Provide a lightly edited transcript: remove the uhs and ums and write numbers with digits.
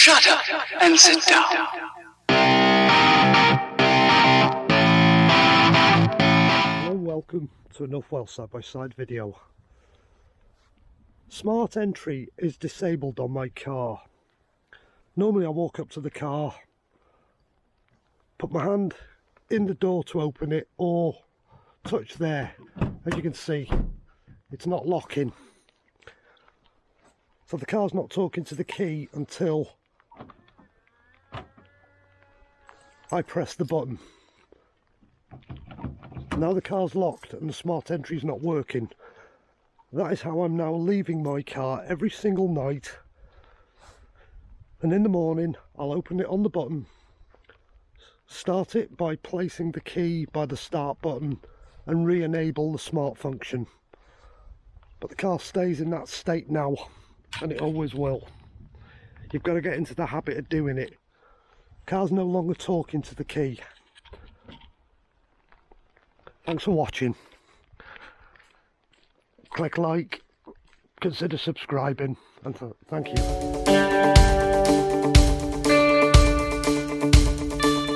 Shut up and sit down. Hello and welcome to another well side-by-side video. Smart entry is disabled on my car. Normally I walk up to the car, put my hand in the door to open it, or touch there. As you can see, it's not locking. So the car's not talking to the key until I press the button. Now the car's locked and the smart entry is not working. That is how I'm now leaving my car every single night. And in the morning I'll open it on the button, start it by placing the key by the start button and re-enable the smart function. But the car stays in that state now, and it always will. You've got to get into the habit of doing it. Car's no longer talking to the key. Thanks for watching. Click like, consider subscribing, and thank you.